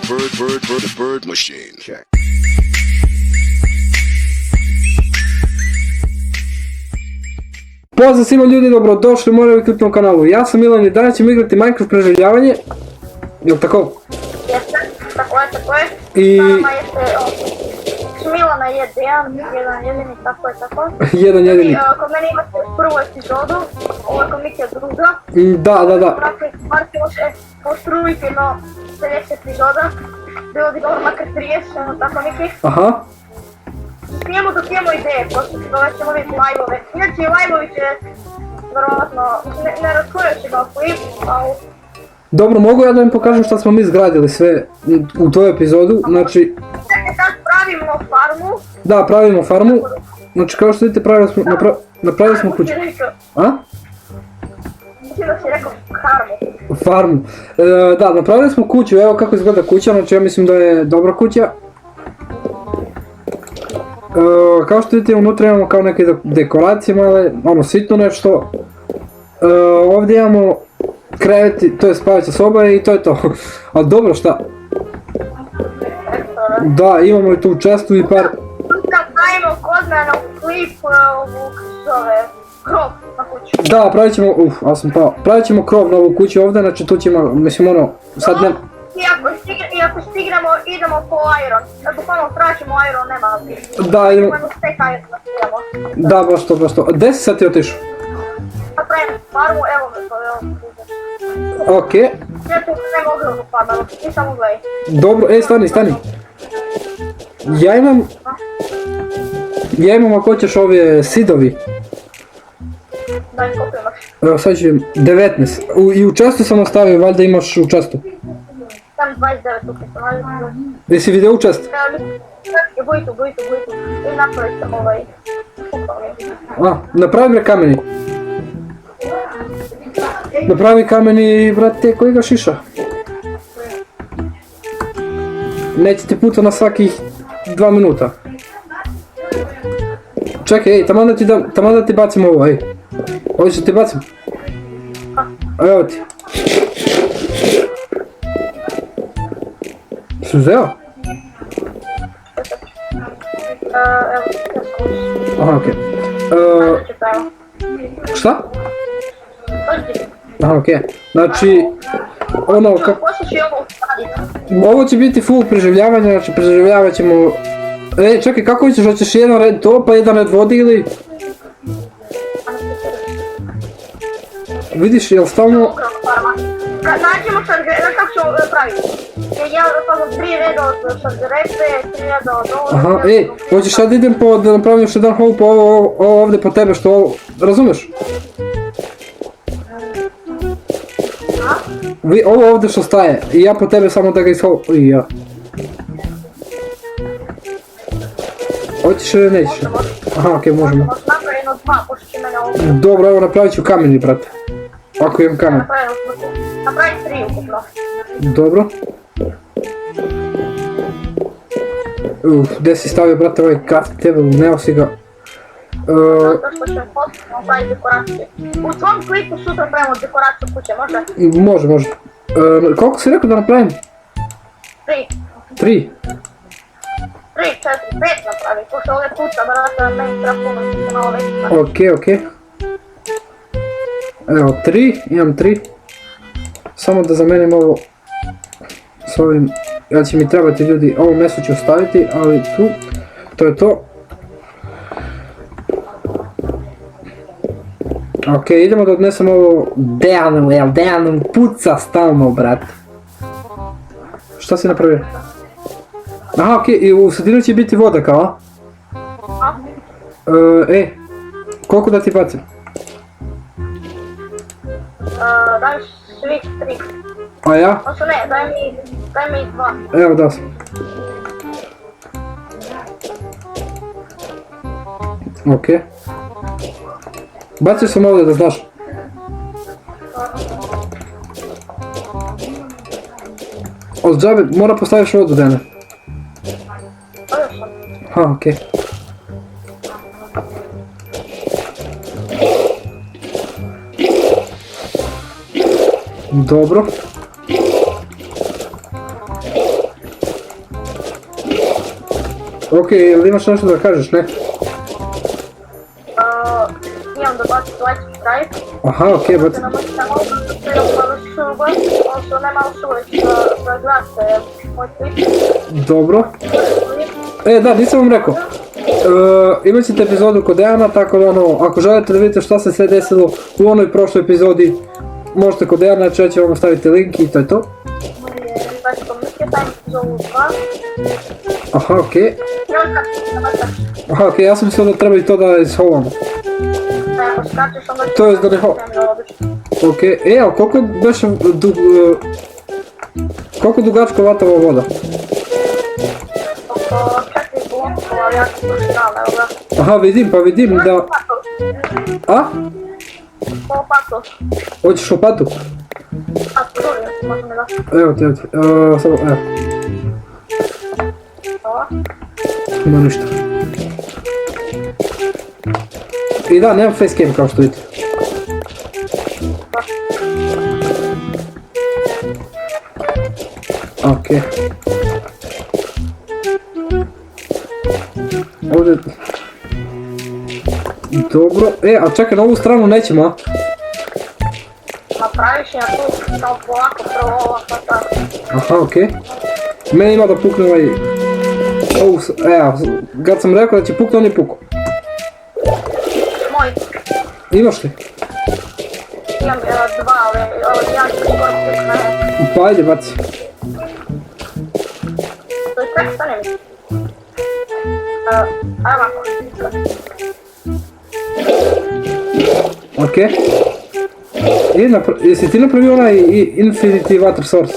bird machine. Check. Pozdrav svima ljudi, dobrodošli u mojem klipnom kanalu. Ja sam Milan i danas ćemo igrati Minecraft preživljavanje. Jel tako? Jeste, tako je. I... Sama jeste, Milana je jedan jedini, tako je. Jedan jedini. Kod mene imate prvu epizodu, ovo je komisija druga. Da. Dakle, Marti može postrujiti na sljedeća epizoda. Bilo bi dobro makar 30, tako nekih. Aha. Snijemo dok imamo ideje, pošto ćemo vidjeti live-ove. Inače, live-ovi će, vjerovatno, ne računaju se ga klip, ali... Dobro, mogu ja da vam pokažem šta smo mi izgradili sve u toj epizodu, znači... Sad pravimo farmu. Da, pravimo farmu. Znači, kao što vidite, napravili smo kuću. A? Mislim da si rekao farmu. Farmu. Da, napravili smo kuću, evo kako izgleda kuća, znači ja mislim da je dobra kuća. Kao što vidite, unutra imamo kao neke dekoracije male, ono sitno nešto. Ovdje imamo kreveti, to je spavaća soba i to je to. Ali dobro, šta? Da, imamo i tu čestu i par... Da pravimo kod mene u klip ovog zove krov na kuću. Da, pravit ćemo krov na ovu kuću ovdje, znači tu ćemo, mislim ono, sad ne... I ako stignemo, idemo po iron. Ako ponovno tražimo iron, nema biti. Da, idemo... Imamo stek iron da stignemo. Da, baš to. Gdje si sad ti otišao? Napravimo farmu, evo me to, evo me. Okej. Ja tu nema ogromnu farmu, evo ti samo gledaj. Dobro, stani. Ja imam ako hoćeš ove sidovi. Daj, koliko imaš? Evo sad ću 19. I u čestu sam ostavio, valjda imaš u čestu. Tam 29 upisano, ali... Jesi vidio u čest? Buj tu. I napravit sam ovaj... Napravi bre kameni. Napravi kameni, brate, koji ga šiša. Neće ti puta na svakih 2 minuta. Čekaj, taman da ti bacim ovo, Ovo ću ti bacim. Evo ti. Si uzeo? Evo, Aha, okej. Šta? Aha, okej. Znači, ono kako... Ovo će biti full preživljavanje, znači preživljavat ćemo... Čekaj, kako ćeš, hoćeš jedan red to, pa jedan red vodi ili... Vidiš, jel stalno... Nađemo sad, kako ćemo praviti? Ja samo 3 reda od šargerepe, 3 reda od ovo... Aha, hoćeš sad idem da napravim još jedan hole po ovo ovdje po tebe što ovo... Razumeš? Ovo ovdje što staje, i ja po tebe samo da ga ishol... I ja. Hoćeš ili nećeš? Aha, okej, možemo. Možemo napraviti od 2, pošto će mene ovo... Dobro, evo napravit ću kameni, brate. Ako imam kamen. Napraviti 3 ukupno. Dobro. Gdje si stavio, brate, ovaj craft table, neo si ga. Zato što ćemo potpuno praviti dekoracije. U tvom klipu sutra pravimo dekoraciju kuće, može? Može. Koliko si rekao da napravim? 3, 3? 4, 5 napravi, pošto ovdje puta, brate, meni treba puno što se malo veći. Okej. Evo, 3, imam 3. Samo da zamenim ovo s ovim, jer će mi trebati ljudi, ovo meso ću ostaviti, ali tu, to je to. Okej, idemo da odnesem ovo Dejanom puca stalno, brate. Šta si napravio? Aha, okej, i u sredinu će biti voda kao, a? Koliko da ti bacim? Daj svih 3. A ja? Ošto ne, daj mi 2. Evo da sam. Okej. Bacio sam ovdje da znaš. Od džabe mora postaviš vodu, Dene. Aha, okej. Dobro. Ok, ili imaš nešto da kažeš, ne? Imam da baci like, subscribe. Aha, ok, baci. Da nam možete malo also ne malo šuveć da gledate moj klip. Dobro. Da, nisam vam rekao. Imat ćete epizodu kod Dejana, tako da ono, ako želite da vidite šta se sve desilo u onoj prošloj epizodi, možete kod Dejana, znači ja ću vam ostaviti link i to je to. Znači, komisija tajim epizodu 2. Aha, ok. I on kako Aha, ok, ja sam mislio da treba i to da ishovamo. ako skačeš onda ću... To je da ne Ok, a koliko beše koliko dugačka vata ova voda? Oko 4,5, ali ja sam proširala, evo ga. Aha, vidim da... A? Ovo pato. Hoćeš lopatu? A, prvi, možda mi da. Evo ti, samo, evo. Ovo. Ima ništa. I da, nemam facecam kao što vidite. Ok. Ovdje... Dobro, a čekaj, na ovu stranu nećemo, a? Napraviš ja tu, samo polako prvo ovo, pa tako. Aha, okej. Meni ima da pukne ovaj... kad sam rekao da će pukne, on je pukao. Moj, Imaš li? imam dva, ali ja ću skoro pukne. Pa ajde, baci. To je sve, stane mi. Ajmo ovako. Okej. Jesi ti napravio onaj Infinity Water Source?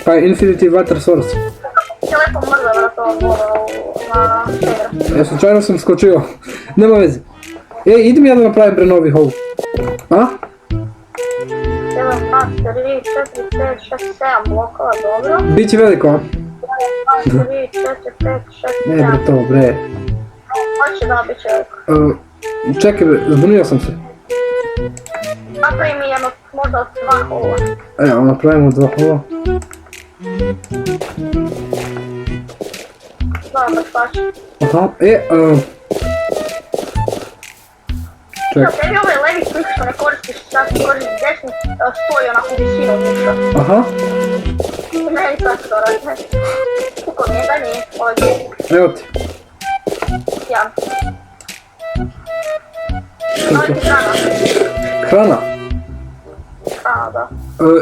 Pa Infinity Water Source. Će lepo mrza vrata voda na šedra. Ja slučajno sam skočio. Nema veze. Idem ja da napravim bre novi hole. A? 1, 2, 3, 4, 5, 6, 7 blokova, dobro. Biće veliko, a? 1, 2, 3, 4, 5, 6, 7. Ne bre to, bre. Hoće da biće veliko. Čekaj bre, zbunio sam se. Napravi mi jedno, možda 2 hola. Evo, napravimo 2 hola. Znam da spaši. Aha, Čekaj. Tebi ovaj levi klik što ne koristiš, sad koristiš desni, stoji onako u visinu niša. Aha, Meni tako to radi. Kuko mi je, daj mi ovaj klik. evo ti. Ja. Ovo ti hrana. Hrana. Hrana, da.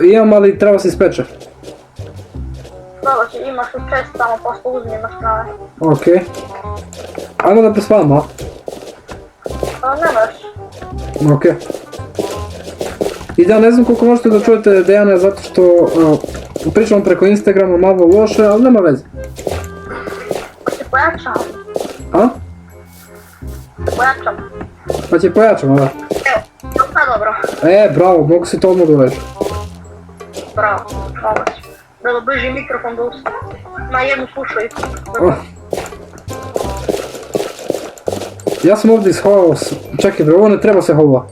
Imam, ali treba se ispeče. Dobro će, imaš u čest tamo, posle uzmi imaš hrane. Okej. Ajmo da prespavamo, a? Ne baš. Okej. I da, ne znam koliko možete da čujete Dejana zato što pričam preko Instagrama malo loše, ali nema veze. Hoće pojačam. A? Pojačam. Pa će pojačamo, da. Evo, je li sad dobro? Bravo, mogu si to odmah da urađeš. Bravo, hvala ti. Da dobliži mikrofon do usta. Na jednu slušalicu. Ja sam ovdje ishovao, čekaj bre, ovo ne treba se hova.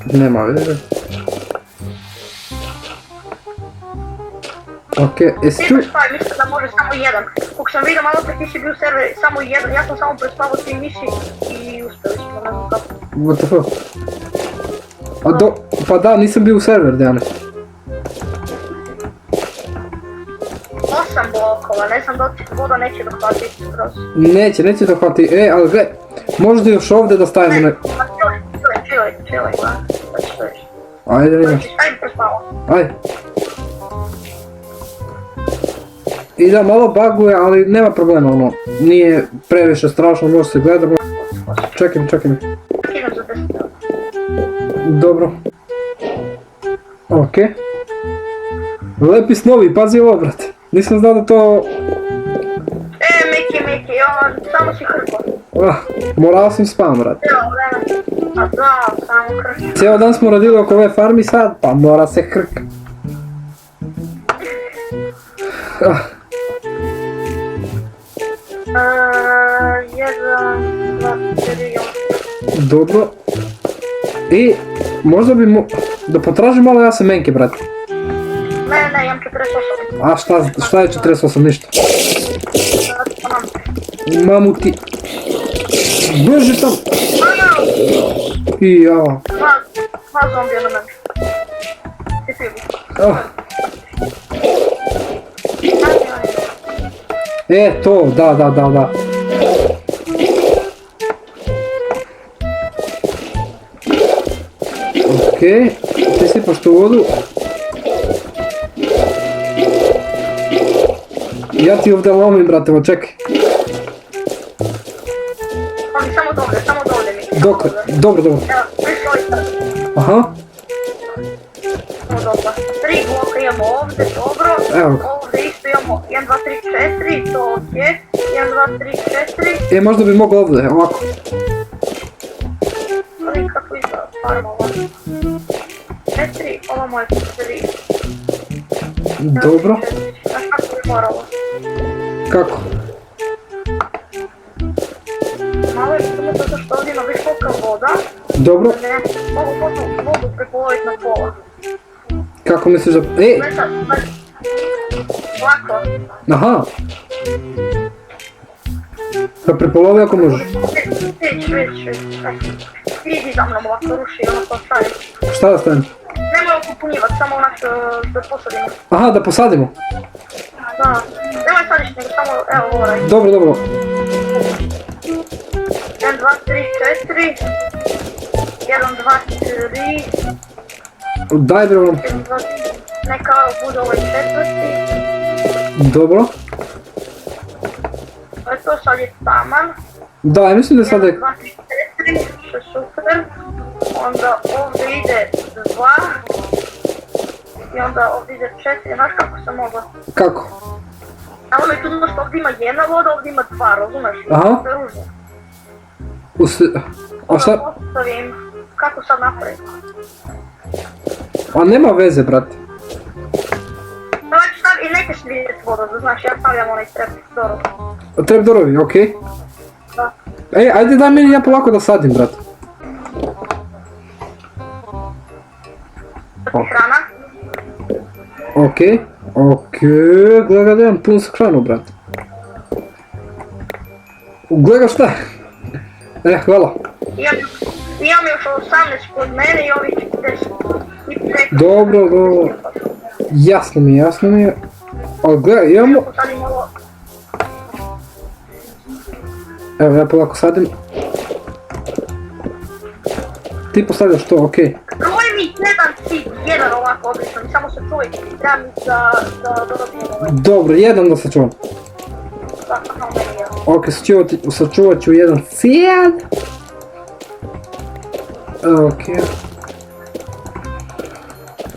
Nema veze. Okej, jesi tu? Imaš faj, mislim da može samo jedan. Kako sam vidio malo pre ti si bio server samo jedan, ja sam samo prespavao 3 misi i uspjeli smo, ne znam kako. What the fuck? Pa da, nisam bio u server, Dejane. 8 blokova, ne znam da li ti voda neće dohvatiti skroz. Neće dohvati, ali gle, možda još ovdje da stavimo ne... Čilaj, da ću to reći. Ajde, vidim. Znači, stavim prespavao. Ajde. I da, malo buguje, ali nema problema, ono, nije previše strašno, može se gledamo. Čekaj mi. Idem za 10 minuta. Dobro. Okej. Lepi snovi, pazi ovo, brate. Nisam znao da to... Miki, samo si hrko. Morao sam spam, brate. Cijelo vreme. A da, samo hrko. Cijelo dan smo radili oko ove farmi sad, pa mora se hrka. Jedan, dva, tri, Dobro. I Možda bi da potražim malo ja semenke, brate. Ne, imam 48. A šta je 48, ništa. Imam. Mamu ti. Brži tam. I ja. Dva zombija na mene. Ti figu. Oh. To, da. Okej, ti sipaš tu vodu. Ja ti ovdje lomim, brate, čekaj. Oni samo dovde mi. Dobro. Evo, prišli ovaj sad. Aha. Samo dobro. 3 bloka imamo ovdje, dobro. Evo ga. Ovdje isto imamo 1, 2, 3, 4, to je. 1, 2, 3, 4. Možda bi mogao ovdje, ovako. Ali kako izgleda farma ova. 4, ova moja 3. Dobro. Znaš kako bi moralo? Kako? Malo je samo zato što ovdje ima visoka voda. Dobro. Ne, mogu vodu prepoloviti na pola. Kako misliš da... Ne sad, lako. Aha. Pa prepolovi ako možeš. Već. Idi za mnom ovako ruši i ono to stavi. Šta da stavim? Nemoj okupunjivati, samo onak da posadimo. Aha, da posadimo. Da. Nemoj sadiš nego samo, evo ovo radi. Dobro. 1, 2, 3, 4. 1, 2, 3. Daj bre onom. 1, 2, 3. Neka bude ovaj četvrti. Dobro. To sad je taman. Da, ja mislim da sad 1, je... 2, 3, 4. Što je super. Onda ovdje ide 2. I onda ovdje ide 4. Znaš kako sam mogla? Kako? A ono je čudno što ovdje ima jedna voda, ovdje ima 2, razumeš? Aha. To je ružno. A šta? Onda postavim, kako sad napravim? A nema veze, brate. Znači stav i nećeš vidjeti vodu, da znaš, ja stavljam onaj trep dorov. Trep dorovi, okej. Da. Ej, ajde daj meni ja polako da sadim, brate. Hrana. Okej, gledaj da imam pun sa hranu, brate. Gledaj šta je. Hvala. Imam još 18 kod mene i ovih 10. I preko. Dobro. Jasno mi je. Ali gledaj, imamo... Posadim ovo. Evo, ja polako sadim. Ti postavljaš to, okej. Broj mi jedan cip, jedan ovako običan, samo se čuvaj, treba mi da dobijem ovaj. Dobro, jedan da sačuvam. Da, aha, meni jedan. Okej, sačuvat ću jedan cijad. Okej.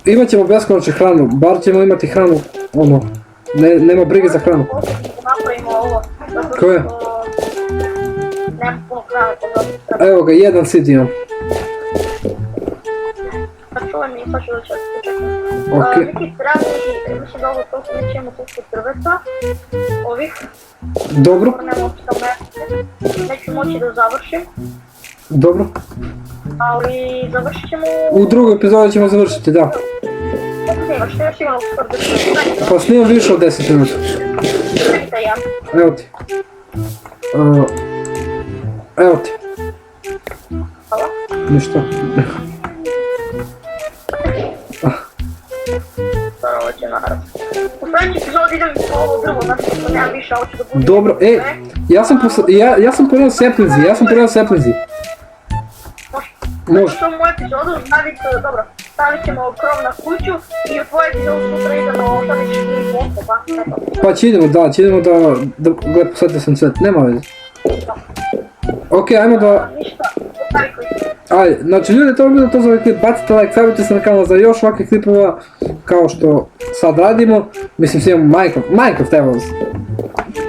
Imat ćemo beskonačnu hranu, bar ćemo imati hranu, ono, nema brige za hranu. Napravimo ovo, zato Koje? što nemam puno hrane, pa zato treba. Evo ga, jedan sit imam. Čuvaj mi, sad ću da čekam. Okej. Neki treba mi, mislim da ovo toliko nećemo toliko drveta, ovih, Dobro, nema opšta mesta, neću moći da završim, dobro. ali završit ćemo... U drugoj epizodi ćemo završiti, da. Snimaš sigurno skoro 10 minuta. Pa snimam više od 10 minuta. Čekajte ja. Evo ti. Evo ti. Hvala. Ništa. Stvarno ovo će naravno. U sljedeći epizod idem po ovo drugo, znači što nemam više, a hoću da budem... Dobro, ja sam ponio seplinzi. Može. Što u moju epizodu stavit ćemo krov na kuću i u tvoju epizodu sutra idemo stavit ćemo i boku, pa eto. Pa će idemo da gled posadite sam cvet, nema veze. Okej, ajmo da... Ništa, ostavi koji. Ajde, znači ljudi, to je bilo to za ovaj klip, bacite like, stavite se na kanal za još ovakvih klipova, kao što sad radimo. Mislim, snimamo Minecraft, evo vas.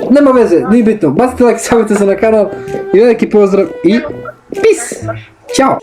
Nema veze, nije bitno, bacite like, stavite se na kanal i veliki pozdrav i peace! Ćao!